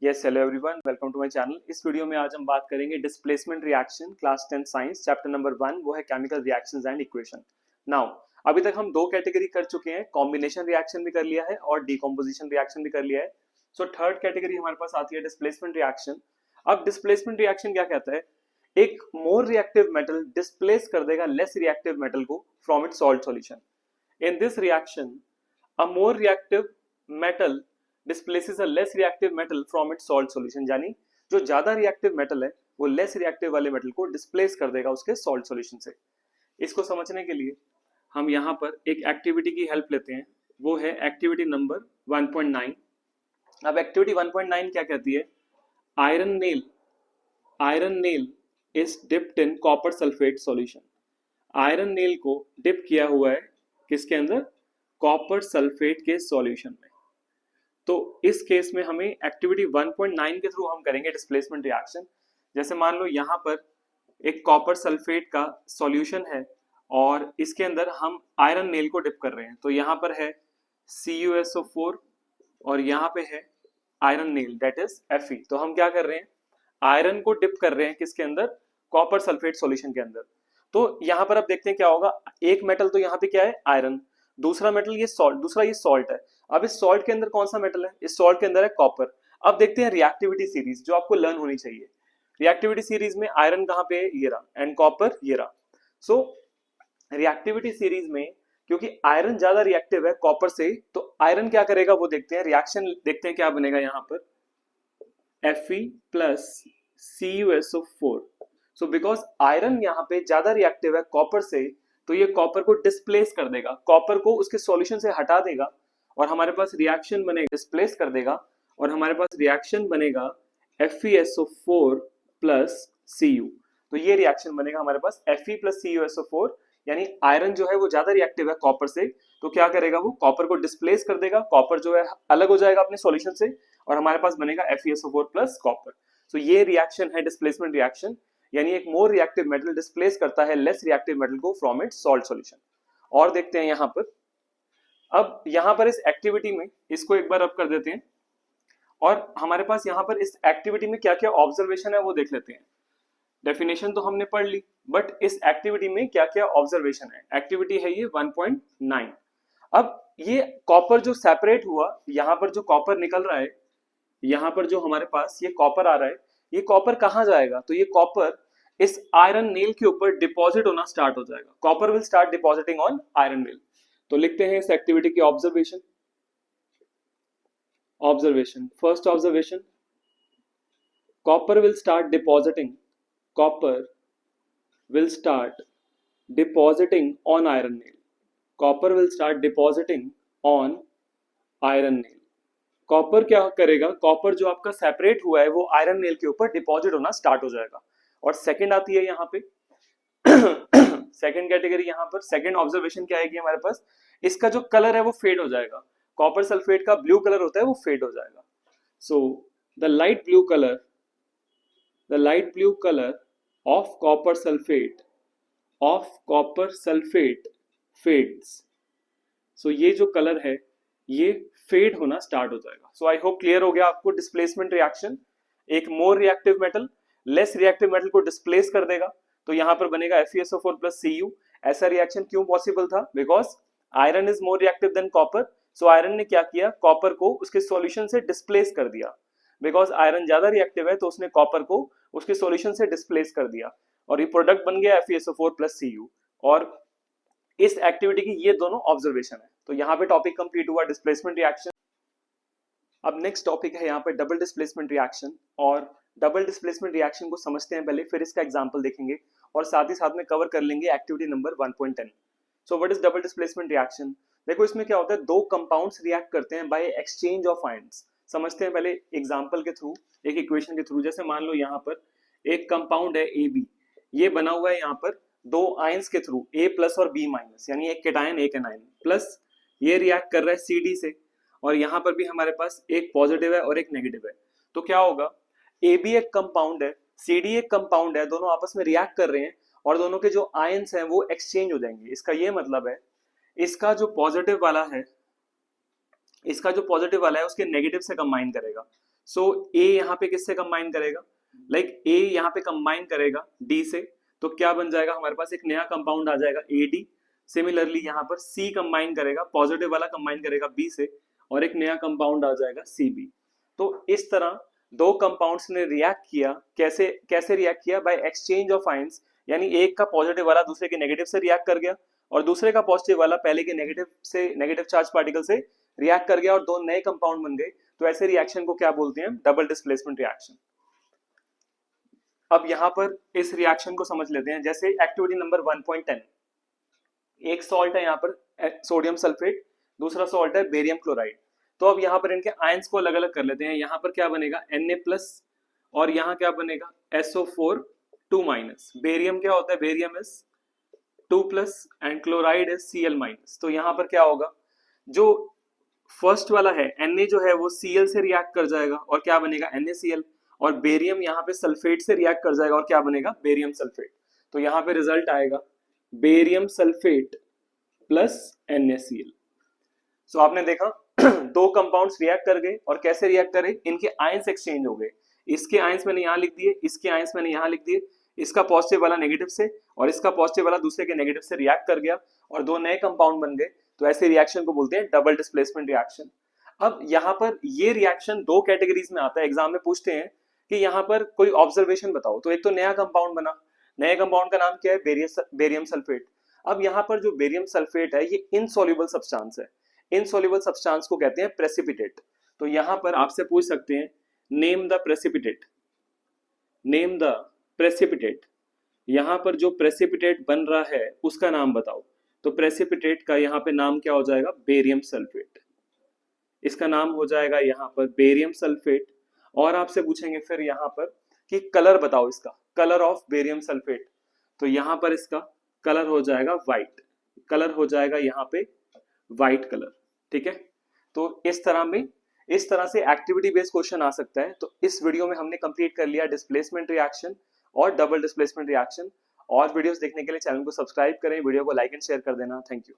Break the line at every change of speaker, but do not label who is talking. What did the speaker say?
Yes hello everyone, welcome to my channel. इस video में आज हम बात करेंगे displacement reaction, class 10 science, chapter number 1, वो है chemical reactions and equation. Now अभी तक हम दो कैटेगरी कर चुके हैं, कॉम्बिनेशन रिएक्शन भी कर लिया है और डीकॉम्पोजिशन रिएक्शन भी कर लिया है। सो थर्ड कैटेगरी हमारे पास आती है डिस्प्लेसमेंट रिएक्शन। अब डिस्प्लेसमेंट रिएक्शन क्या कहता है? एक मोर रिएक्टिव मेटल डिस्प्लेस कर देगा लेस रिएक्टिव मेटल को from its salt solution. In this reaction a more reactive metal displaces a less reactive metal from its salt solution, यानी जो ज्यादा रिएक्टिव मेटल है वो लेस रिएक्टिव वाले metal को डिस्प्लेस कर देगा उसके सॉल्ट सॉल्यूशन से। इसको समझने के लिए हम यहाँ पर एक एक्टिविटी की हेल्प लेते हैं, वो है एक्टिविटी नंबर 1.9। अब एक्टिविटी 1.9 क्या कहती है? Iron nail is dipped in copper sulphate solution. Iron nail को डिप किया हुआ है किसके अंदर? कॉपर सल्फेट के सॉल्यूशन में। तो इस केस में हमें एक्टिविटी 1.9 के थ्रू हम करेंगे डिस्प्लेसमेंट रिएक्शन। जैसे मान लो यहाँ पर एक कॉपर सल्फेट का सॉल्यूशन है और इसके अंदर हम आयरन नेल को डिप कर रहे हैं। तो यहाँ पर है CuSO4 और यहाँ पे है iron nail that is Fe। तो हम क्या कर रहे हैं? आयरन को डिप कर रहे हैं किसके अंदर? कॉपर सल्फेट सॉल्यूशन के अंदर। तो यहाँ पर अब देखते हैं क्या होगा। एक मेटल तो यहाँ पे क्या है? आयरन। दूसरा मेटल ये सॉल्ट, दूसरा ये सॉल्ट है। अब इस सॉल्ट के अंदर कौन सा मेटल है? इस सॉल्ट के अंदर है कॉपर। अब देखते हैं रिएक्टिविटी सीरीज जो आपको लर्न होनी चाहिए। रिएक्टिविटी सीरीज में आयरन कहाँ पे है? ये रहा, एंड कॉपर ये रहा। सो रिएक्टिविटी सीरीज में क्योंकि आयरन ज्यादा रिएक्टिव है कॉपर से, तो आयरन क्या करेगा वो देखते हैं। रिएक्शन देखते हैं क्या बनेगा यहाँ पर। Fe plus CuSO4। So because iron यहाँ पे ज्यादा रिएक्टिव है कॉपर से, तो ये कॉपर को डिस्प्लेस कर देगा, कॉपर को उसके सॉल्यूशन से हटा देगा और हमारे पास रिएक्शन बनेगा, डिस्प्लेस कर देगा और हमारे पास रिएक्शन बनेगा FeSO4 प्लस Cu। तो ये रिएक्शन बनेगा हमारे पास Fe प्लस CuSO4, यानी आयरन जो है वो ज्यादा रिएक्टिव है कॉपर से, तो क्या करेगा वो? कॉपर को डिस्प्लेस कर देगा, कॉपर जो है अलग हो जाएगा अपने सॉल्यूशन से और हमारे पास बनेगा FeSO4 प्लस कॉपर। तो ये रिएक्शन है डिस्प्लेसमेंट रिएक्शन, यानी एक मोर रिएक्टिव मेटल डिस्प्लेस करता है लेस रिएक्टिव मेटल को फ्रॉम इट्स सॉल्ट सॉल्यूशन। और देखते हैं यहाँ पर। अब यहाँ पर इस एक्टिविटी में इसको एक बार अब कर देते हैं और हमारे पास यहाँ पर इस एक्टिविटी में क्या क्या ऑब्जर्वेशन है वो देख लेते हैं। डेफिनेशन तो हमने पढ़ ली, बट इस एक्टिविटी में क्या क्या ऑब्जर्वेशन है। एक्टिविटी है ये 1.9। अब ये कॉपर जो सेपरेट हुआ, यहाँ पर जो कॉपर निकल रहा है, यहाँ पर जो हमारे पास ये कॉपर आ रहा है, ये कॉपर कहाँ जाएगा? तो ये कॉपर इस आयरन नेल के ऊपर डिपॉजिट होना स्टार्ट हो जाएगा। Copper will start depositing on iron nail. तो लिखते हैं इस एक्टिविटी की observation. First observation, copper will start depositing on iron nail. Copper will start depositing on iron nail. Copper क्या करेगा? कॉपर जो आपका सेपरेट हुआ है वो आयरन नेल के ऊपर डिपॉजिट होना स्टार्ट हो जाएगा। और सेकंड आती है यहाँ पे सेकंड कैटेगरी। यहाँ पर सेकंड ऑब्जर्वेशन क्या आएगी हमारे पास? इसका जो कलर है वो फेड हो जाएगा। कॉपर सल्फेट का ब्लू कलर होता है वो फेड हो जाएगा। So the light blue colour of copper sulphate fades. So ये जो कलर है ये फेड होना स्टार्ट हो जाएगा। सो आई होप क्लियर हो गया आपको डिस्प्लेसमेंट रिएक्शन। एक more reactive metal less reactive metal को डिस्प्लेस कर देगा, तो यहां पर बनेगा FeSO4 प्लस Cu। ऐसा रिएक्शन क्यों पॉसिबल था? Because iron is more reactive than copper. So iron ने क्या किया? कॉपर को उसके सॉल्यूशन से डिस्प्लेस कर दिया। बिकॉज आयरन ज्यादा रिएक्टिव है तो उसने कॉपर को उसके सॉल्यूशन से डिस्प्लेस कर दिया और ये प्रोडक्ट बन गया FeSO4 प्लस Cu। और इस एक्टिविटी की ये दोनों ऑब्जर्वेशन है। तो यहाँ पे टॉपिक कंप्लीट हुआ डिस्प्लेसमेंट रिएक्शन। अब नेक्स्ट टॉपिक है यहाँ पे डबल डिस्प्लेसमेंट रिएक्शन। और डबल डिस्प्लेसमेंट रिएक्शन को समझते हैं पहले, फिर इसका एग्जांपल देखेंगे और साथ ही साथ में कवर कर लेंगे activity number 1.10। So what is double displacement reaction? देखो इसमें क्या होता है, दो कंपाउंड्स रिएक्ट करते हैं बाय एक्सचेंज ऑफ आयंस। समझते हैं पहले एग्जांपल के थ्रू, एक इक्वेशन के थ्रू। जैसे मान लो यहाँ पर एक कंपाउंड है AB, ये बना हुआ है यहाँ पर दो आयंस के थ्रू, A प्लस और B माइनस, यानी एक केटायन एक एनायन प्लस। ये रिएक्ट कर रहा है CD से और यहाँ पर भी हमारे पास एक पॉजिटिव है और एक नेगेटिव है। तो क्या होगा? AB एक कंपाउंड है, CD एक कंपाउंड है, दोनों आपस में रिएक्ट कर रहे हैं और दोनों के जो आयंस हैं वो एक्सचेंज हो जाएंगे। इसका ये मतलब है इसका जो पॉजिटिव वाला है उसके नेगेटिव से कंबाइन करेगा। सो ए यहाँ पे किससे कंबाइन करेगा, लाइक ए यहाँ पे कंबाइन करेगा डी से, तो क्या बन जाएगा हमारे पास एक नया कंपाउंड आ जाएगा ए डी। सिमिलरली यहाँ पर सी कंबाइन करेगा, पॉजिटिव वाला कंबाइन करेगा बी से, और एक नया कंपाउंड आ जाएगा सी बी। तो इस तरह दो कंपाउंड्स ने रिएक्ट किया, कैसे कैसे रिएक्ट किया, बाय एक्सचेंज ऑफ आयंस, यानी एक का पॉजिटिव वाला दूसरे के नेगेटिव से रिएक्ट कर गया, और दूसरे का पॉजिटिव वाला पहले के नेगेटिव चार्ज पार्टिकल से रिएक्ट कर गया, और दो नए कंपाउंड बन गए। तो ऐसे रिएक्शन को क्या बोलते हैं, डबल डिस्प्लेसमेंट रिएक्शन। अब यहाँ पर इस रिएक्शन को समझ लेते हैं। जैसे एक्टिविटी नंबर 1.10, एक सॉल्ट है यहाँ पर सोडियम सल्फेट, दूसरा सॉल्ट है बेरियम क्लोराइड। तो अब यहाँ पर इनके आयंस को अलग अलग कर लेते हैं। यहाँ पर क्या बनेगा Na+, और यहाँ क्या बनेगा SO4 2-। बेरियम क्या होता है, barium is 2+ and chloride is Cl-। तो यहाँ पर क्या होगा, जो फर्स्ट वाला है Na जो है वो Cl से रिएक्ट कर जाएगा और क्या बनेगा NaCl, और बेरियम यहाँ पे सल्फेट से रिएक्ट कर जाएगा और क्या बनेगा बेरियम सल्फेट। तो यहाँ पे रिजल्ट आएगा बेरियम सल्फेट प्लस NaCl। सो आपने देखा दो कंपाउंड्स रिएक्ट कर गए, और कैसे रिएक्ट करे, इनके आयंस एक्सचेंज हो गए। इसके आयंस मैंने यहाँ लिख दिए, इसके आयंस मैंने यहाँ लिख दिए, इसका पॉजिटिव वाला नेगेटिव से और इसका पॉजिटिव वाला दूसरे के नेगेटिव से रिएक्ट कर गया और दो नए कंपाउंड बन गए। तो ऐसे रिएक्शन को बोलते हैं डबल डिस्प्लेसमेंट रिएक्शन। अब यहाँ पर ये रिएक्शन दो कैटेगरीज में आता है। एग्जाम में पूछते हैं कि यहाँ पर कोई ऑब्जर्वेशन बताओ, तो एक तो नया कंपाउंड बना, नए कंपाउंड का नाम क्या है, बेरियम सल्फेट। अब यहाँ पर जो बेरियम सल्फेट है ये इनसॉल्युबल सब्सटेंस है, इनसॉल्युबल सब्सटेंस को कहते हैं प्रेसिपिटेट। तो यहाँ पर आपसे पूछ सकते हैं name the precipitate, name the precipitate. यहाँ पर जो प्रेसिपिटेट बन रहा है उसका नाम बताओ। तो प्रेसिपिटेट का यहाँ पे नाम क्या हो जाएगा, बेरियम सल्फेट। इसका नाम हो जाएगा यहाँ पर बेरियम सल्फेट। और आपसे पूछेंगे फिर यहाँ पर कि कलर बताओ, इसका कलर ऑफ बेरियम सल्फेट। तो यहाँ पर इसका कलर हो जाएगा व्हाइट, कलर हो जाएगा यहाँ पे व्हाइट कलर। ठीक है, तो इस तरह से एक्टिविटी बेस्ड क्वेश्चन आ सकता है। तो इस वीडियो में हमने कंप्लीट कर लिया डिस्प्लेसमेंट रिएक्शन और डबल डिस्प्लेसमेंट रिएक्शन। और वीडियोस देखने के लिए चैनल को सब्सक्राइब करें, वीडियो को लाइक एंड शेयर कर देना। Thank you.